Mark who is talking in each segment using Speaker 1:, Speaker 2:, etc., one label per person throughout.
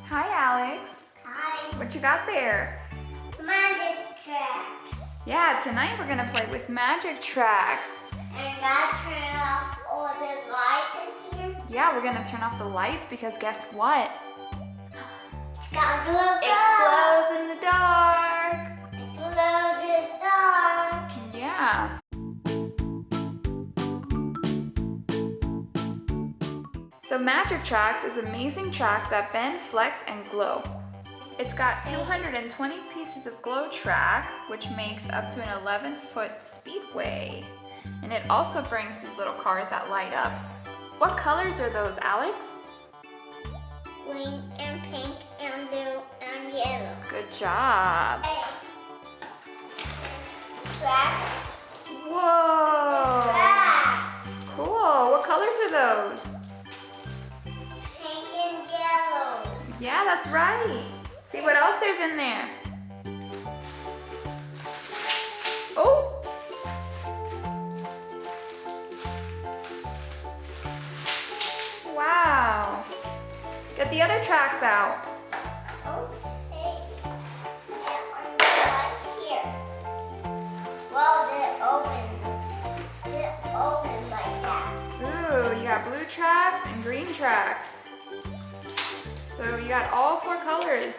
Speaker 1: Hi, Alex.
Speaker 2: Hi.
Speaker 1: What you got there?
Speaker 2: Magic tracks.
Speaker 1: Yeah, tonight we're gonna play with magic tracks.
Speaker 2: And gotta turn off all the lights in here.
Speaker 1: Yeah, we're gonna turn off the lights because guess what?
Speaker 2: It's got glow.
Speaker 1: It glows in the dark.
Speaker 2: It glows in the dark.
Speaker 1: Yeah. So magic tracks is amazing tracks that bend, flex, and glow. It's got 220 pieces of glow track, which makes up to an 11-foot speedway. And it also brings these little cars that light up. What colors are those, Alex?
Speaker 2: Green and pink and blue and yellow.
Speaker 1: Good job.
Speaker 2: Tracks.
Speaker 1: Whoa.
Speaker 2: Tracks.
Speaker 1: Cool. What colors are those?
Speaker 2: Pink and yellow.
Speaker 1: Yeah, that's right. See what else there's in there. Oh. Wow. Get the other tracks out.
Speaker 2: Okay. That one right here. Well, they're open like that.
Speaker 1: Ooh, you got blue tracks and green tracks. So you got all 4 colors.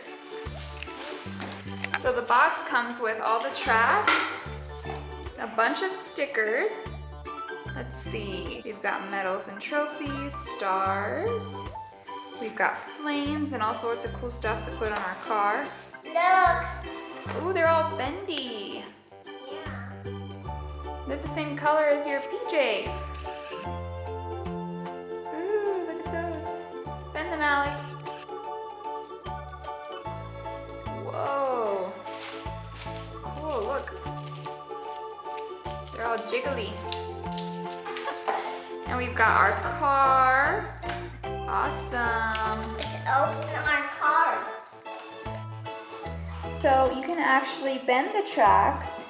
Speaker 1: So the box comes with all the tracks, a bunch of stickers. Let's see, we've got medals and trophies, stars. We've got flames and all sorts of cool stuff to put on our car.
Speaker 2: Look.
Speaker 1: Ooh, they're all bendy.
Speaker 2: Yeah.
Speaker 1: They're the same color as your PJs. Ooh, look at those. Bend them, Alex. Whoa. Cool, look. They're all jiggly. And we've got our car. Awesome.
Speaker 2: Let's open our car.
Speaker 1: So you can actually bend the tracks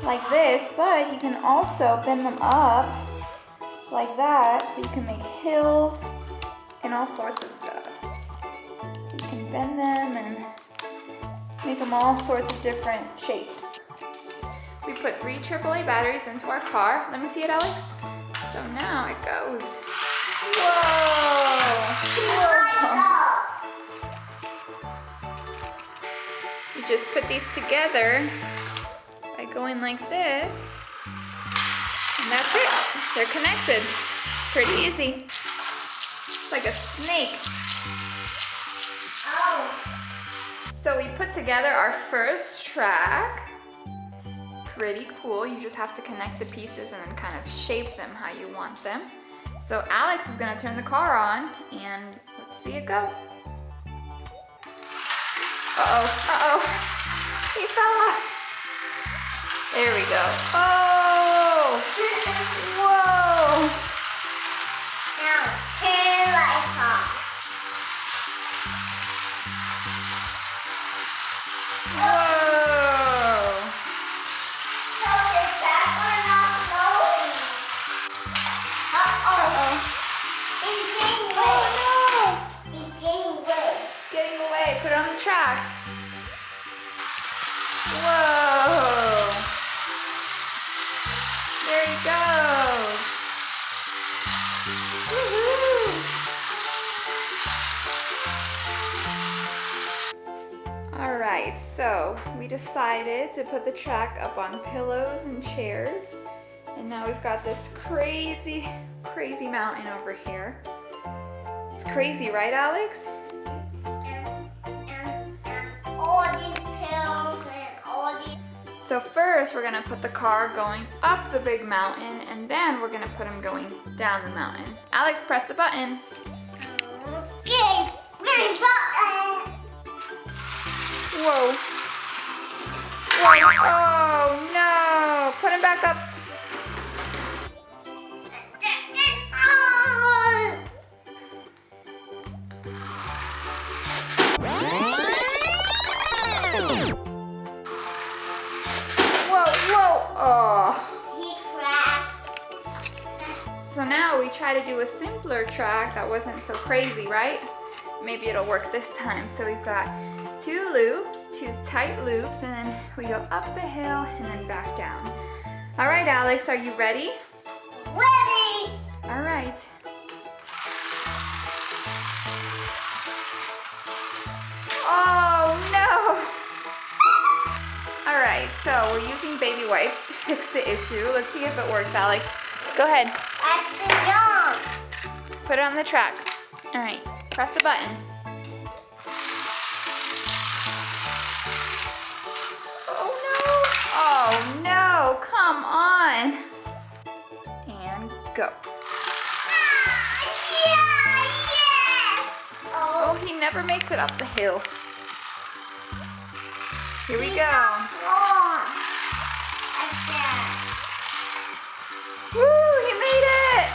Speaker 1: like this, but you can also bend them up like that, so you can make hills and all sorts of stuff. So you can bend them and make them all sorts of different shapes. We put 3 AAA batteries into our car. Let me see it, Alex. So now it goes. Whoa! Whoa! You just put these together by going like this. And that's it. They're connected. Pretty easy. It's like a snake.
Speaker 2: Oh.
Speaker 1: So we put together our first track. Pretty cool. You just have to connect the pieces and then kind of shape them how you want them. So Alex is gonna turn the car on and let's see it go. Uh-oh, uh-oh. He fell off. There we go. Oh! Whoa!
Speaker 2: Now let's turn the lights off.
Speaker 1: Whoa!
Speaker 2: So the tracks are not going.
Speaker 1: Uh-oh.
Speaker 2: It's getting away.
Speaker 1: Oh no!
Speaker 2: It's getting away.
Speaker 1: It's getting away. Put it on the track. Whoa! There he goes. Woohoo! All right, so we decided to put the track up on pillows and chairs. And now we've got this crazy, crazy mountain over here. It's crazy, right, Alex?
Speaker 2: And all these pills and all these.
Speaker 1: So first, we're gonna put the car going up the big mountain, and then we're gonna put him going down the mountain. Alex, press the button.
Speaker 2: Okay, green button.
Speaker 1: Whoa. Whoa. Oh no! Put him back up. Whoa, whoa. Oh.
Speaker 2: He crashed.
Speaker 1: So now we try to do a simpler track that wasn't so crazy, right? maybe it'll work this time. So we've got 2 loops, 2 tight loops, and then we go up the hill and then back down. All right, Alex, are you ready?
Speaker 2: Ready!
Speaker 1: All right. Oh no! All right, so we're using baby wipes to fix the issue. Let's see if it works, Alex. Go ahead.
Speaker 2: That's the jump.
Speaker 1: Put it on the track. All right, press the button. Oh no, come on. And go.
Speaker 2: Yes!
Speaker 1: Oh, he never makes it up the hill. Here we go.
Speaker 2: Long. Like that.
Speaker 1: Woo, he made it.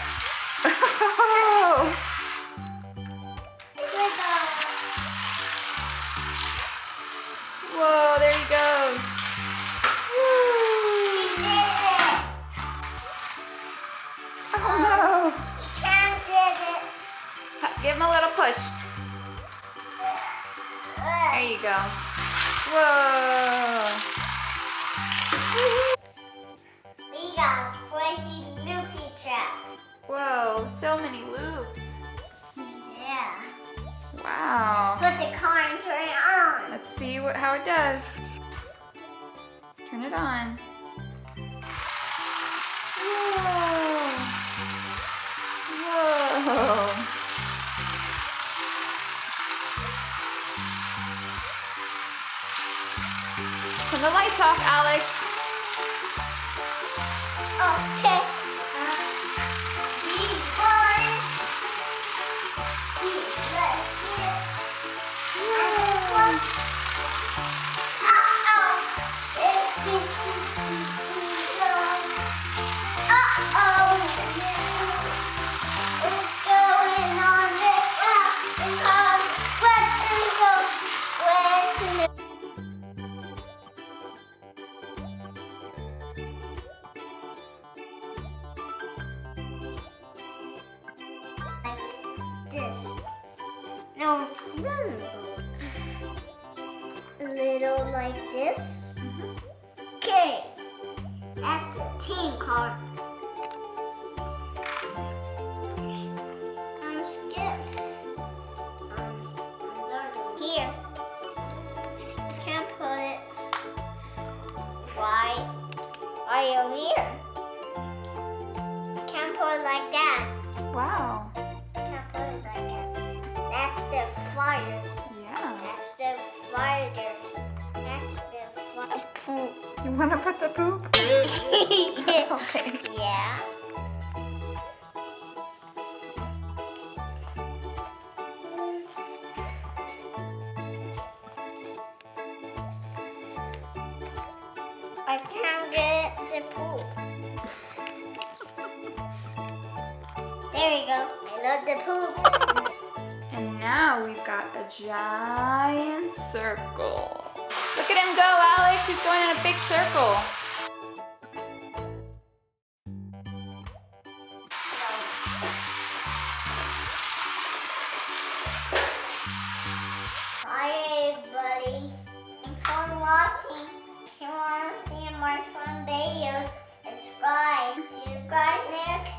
Speaker 1: Whoa, there he goes. Woo.
Speaker 2: He did it.
Speaker 1: Oh no.
Speaker 2: He can't did it.
Speaker 1: Give him a little push. There you go. Whoa.
Speaker 2: We got a squishy loopy trap.
Speaker 1: Whoa, so many loops.
Speaker 2: Yeah.
Speaker 1: Wow.
Speaker 2: Put the car and turn it on.
Speaker 1: Let's see how it does. Turn it on. Whoa. Whoa. Turn the lights off, Alex.
Speaker 2: Okay. These boys. Let's get. And this one. Uh-oh. It's uh-oh. What's going on this rock? Because what's in the this. No. A little like this. Okay. That's a team car. I'm scared. Here. Can't put it. Why over here? Can't put it like that.
Speaker 1: Wow.
Speaker 2: Can't put it like that. That's the fire.
Speaker 1: Yeah.
Speaker 2: That's the fire. That's the fire. Poop.
Speaker 1: You want to put the poop? Okay.
Speaker 2: Yeah. I can't get the poop. There you go. I love the poop.
Speaker 1: And now we've got a giant circle. Look at him go, Alex. He's going in a big circle.
Speaker 2: Hi, everybody. Thanks for watching. If you want to see more fun videos, subscribe. See you guys next